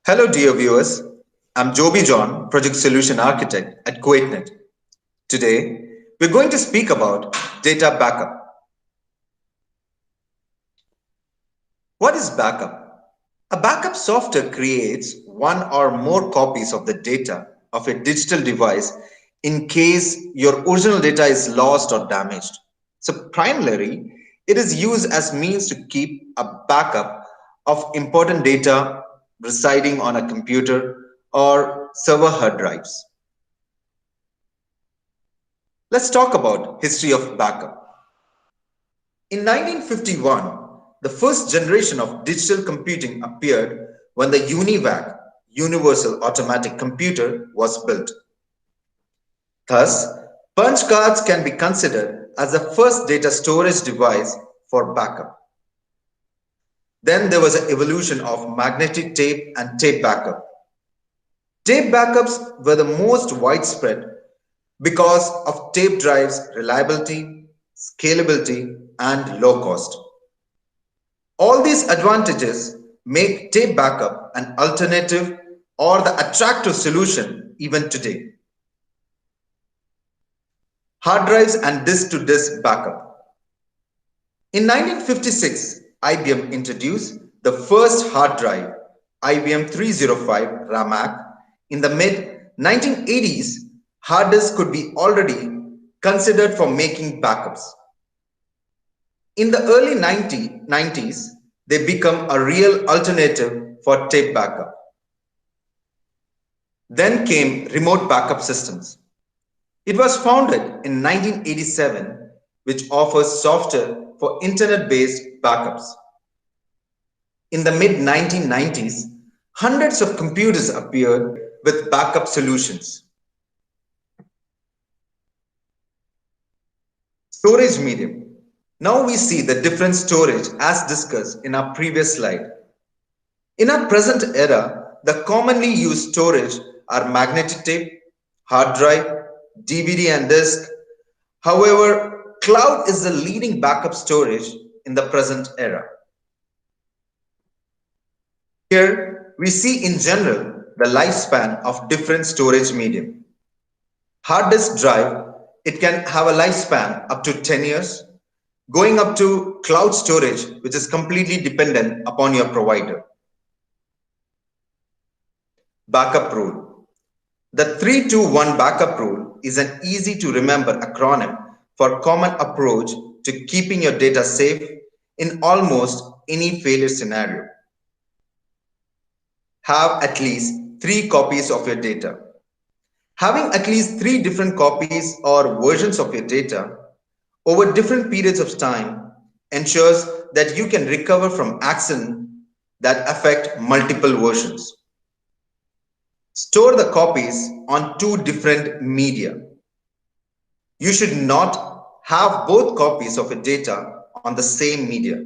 Hello, dear viewers. I'm Joby John, Project Solution Architect at KUWAITNET. Today, we're going to speak about data backup. What is backup? A backup software creates one or more copies of the data of a digital device in case your original data is lost or damaged. So, primarily, it is used as means to keep a backup of important data residing on a computer or server hard drives. Let's talk about history of backup. In 1951, the first generation of digital computing appeared when the UNIVAC, Universal Automatic Computer, was built. Thus, punch cards can be considered as the first data storage device for backup. Then there was an evolution of magnetic tape and tape backup. Tape backups were the most widespread because of tape drives' reliability, scalability, and low cost. All these advantages make tape backup an alternative or the attractive solution even today. Hard drives and disk-to-disk backup. In 1956, IBM introduced the first hard drive, IBM 305 RAMAC. In the mid-1980s, hard disks could be already considered for making backups. In the early 90s, they become a real alternative for tape backup. Then came remote backup systems. It was founded in 1987, which offers software for internet-based backups. In the mid-1990s, hundreds of computers appeared with backup solutions. Storage medium. Now we see the different storage as discussed in our previous slide. In our present era, the commonly used storage are magnetic tape, hard drive, DVD and disk. However, cloud is the leading backup storage in the present era. Here we see in general the lifespan of different storage medium. Hard disk drive, it can have a lifespan up to 10 years, going up to cloud storage, which is completely dependent upon your provider. Backup rule. The 3-2-1 backup rule is an easy to remember acronym for common approach to keeping your data safe in almost any failure scenario. Have at least 3 copies of your data. Having at least 3 different copies or versions of your data over different periods of time ensures that you can recover from accidents that affect multiple versions. Store the copies on 2 different media. You should not have both copies of your data on the same media.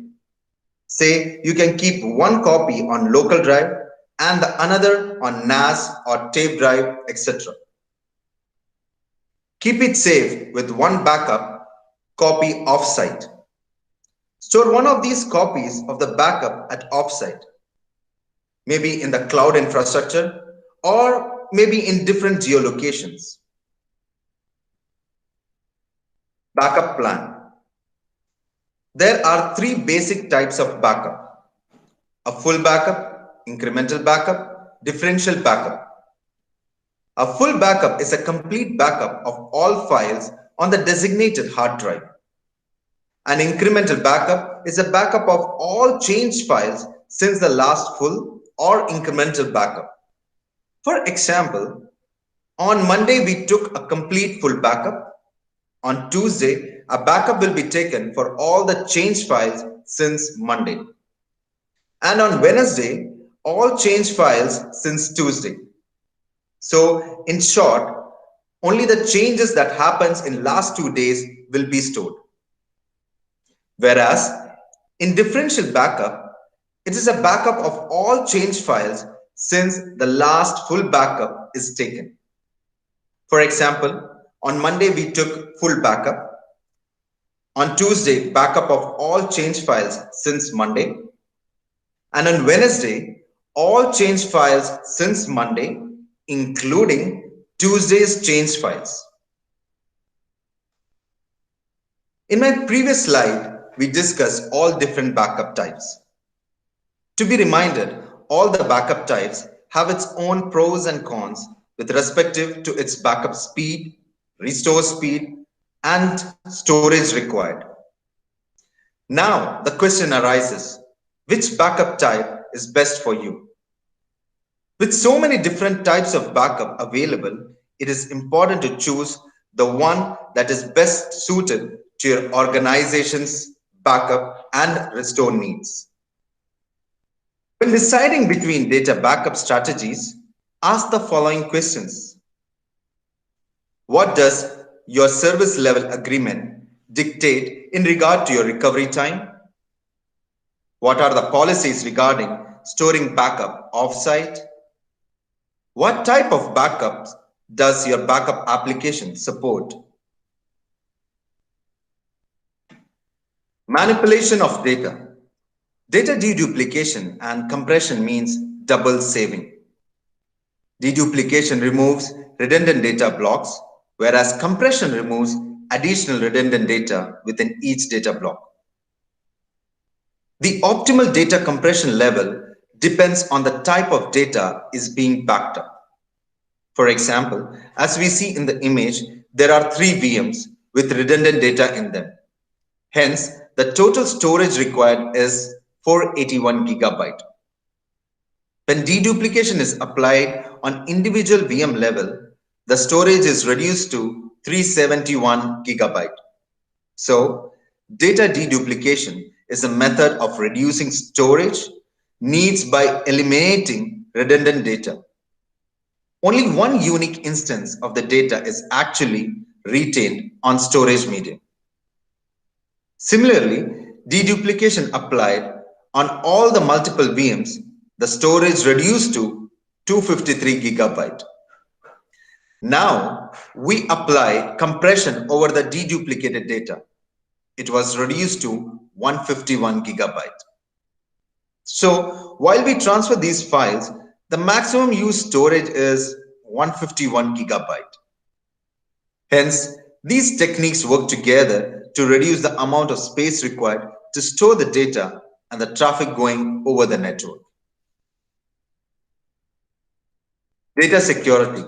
Say you can keep one copy on local drive and the another on NAS or tape drive, etc. Keep it safe with one backup copy offsite. Store one of these copies of the backup at offsite, maybe in the cloud infrastructure or maybe in different geolocations. Backup plan. There are 3 basic types of backup: a full backup, incremental backup, differential backup. A full backup is a complete backup of all files on the designated hard drive. An incremental backup is a backup of all changed files since the last full or incremental backup. For example, on Monday we took a complete full backup. On Tuesday, a backup will be taken for all the changed files since Monday. And on Wednesday, all changed files since Tuesday. So, in short, only the changes that happens in last 2 days will be stored. Whereas, in differential backup, it is a backup of all changed files since the last full backup is taken. For example, on Monday we took full backup. On Tuesday, backup of all changed files since Monday. And on Wednesday, all change files since Monday, including Tuesday's change files. In my previous slide, we discussed all different backup types. To be reminded, all the backup types have its own pros and cons with respective to its backup speed, restore speed, and storage required. Now, the question arises, which backup type is best for you? With so many different types of backup available, it is important to choose the one that is best suited to your organization's backup and restore needs. When deciding between data backup strategies, ask the following questions. What does your service level agreement dictate in regard to your recovery time? What are the policies regarding storing backup offsite? What type of backups does your backup application support? Manipulation of data. Data deduplication and compression means double saving. Deduplication removes redundant data blocks, whereas compression removes additional redundant data within each data block. The optimal data compression level depends on the type of data is being backed up. For example, as we see in the image, there are 3 VMs with redundant data in them. Hence, the total storage required is 481 gigabyte. When deduplication is applied on individual VM level, the storage is reduced to 371 gigabyte. So, data deduplication is a method of reducing storage needs by eliminating redundant data. Only one unique instance of the data is actually retained on storage medium. Similarly, deduplication applied on all the multiple VMs, the storage reduced to 253 gigabyte. Now, we apply compression over the deduplicated data. It was reduced to 151 gigabyte. So, while we transfer these files, the maximum used storage is 151 gigabyte. Hence, these techniques work together to reduce the amount of space required to store the data and the traffic going over the network. Data security.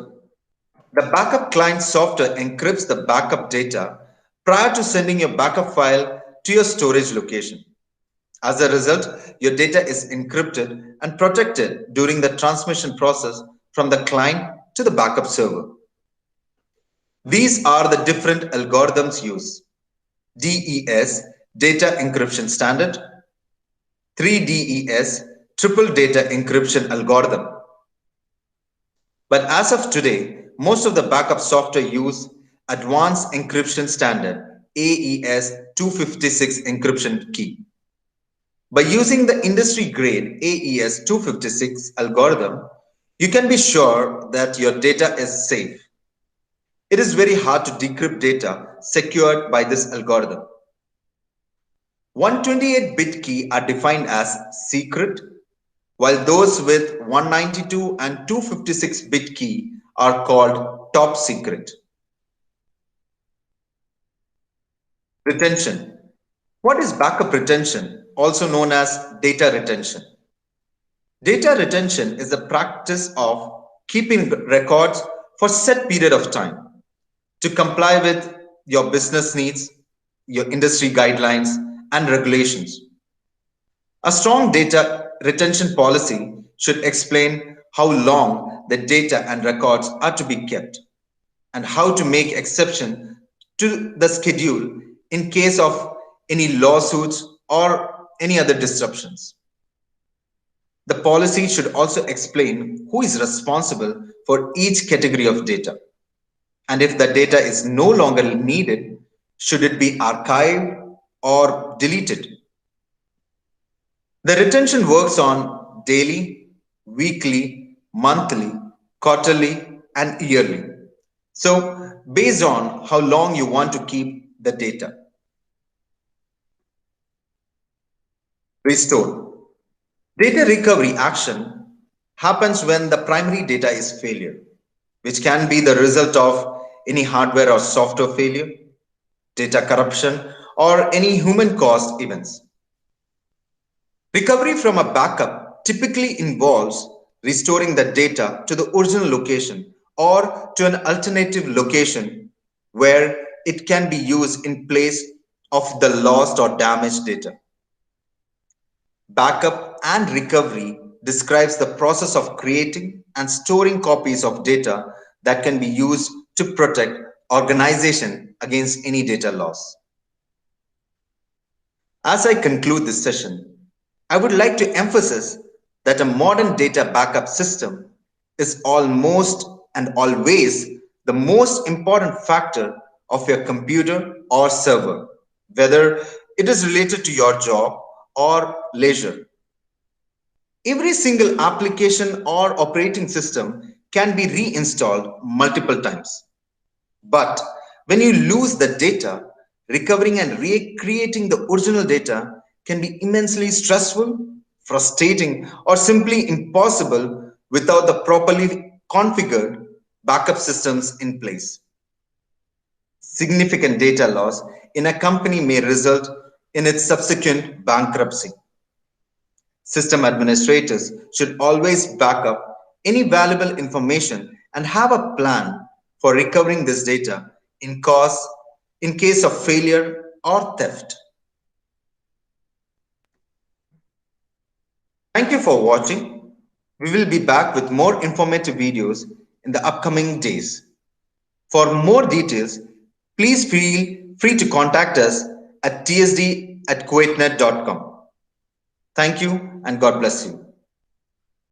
The backup client software encrypts the backup data prior to sending your backup file to your storage location. As a result, your data is encrypted and protected during the transmission process from the client to the backup server. These are the different algorithms used. DES, Data Encryption Standard, 3DES, Triple Data Encryption Algorithm. But as of today, most of the backup software use Advanced Encryption Standard, AES 256 encryption key. By using the industry-grade AES 256 algorithm, you can be sure that your data is safe. It is very hard to decrypt data secured by this algorithm. 128-bit key are defined as secret, while those with 192 and 256-bit key are called top secret. Retention. What is backup retention, also known as data retention? Data retention is the practice of keeping records for set period of time to comply with your business needs, your industry guidelines, and regulations. A strong data retention policy should explain how long the data and records are to be kept and how to make exception to the schedule in case of any lawsuits or any other disruptions. The policy should also explain who is responsible for each category of data. And if the data is no longer needed, should it be archived or deleted? The retention works on daily, weekly, monthly, quarterly, and yearly. So, based on how long you want to keep the data. Restore. Data recovery action happens when the primary data is failure, which can be the result of any hardware or software failure, data corruption, or any human caused events. Recovery from a backup typically involves restoring the data to the original location or to an alternative location where it can be used in place of the lost or damaged data. Backup and recovery describes the process of creating and storing copies of data that can be used to protect organization against any data loss. As I conclude this session, I would like to emphasize that a modern data backup system is almost and always the most important factor of your computer or server, whether it is related to your job or leisure. Every single application or operating system can be reinstalled multiple times. But when you lose the data, recovering and recreating the original data can be immensely stressful, frustrating, or simply impossible without the properly configured backup systems in place. Significant data loss in a company may result in its subsequent bankruptcy. System administrators should always back up any valuable information and have a plan for recovering this data in case of failure or theft. Thank you for watching. We will be back with more informative videos in the upcoming days. For more details, please feel free to contact us at tsd@kuwaitnet.com. Thank you and God bless you.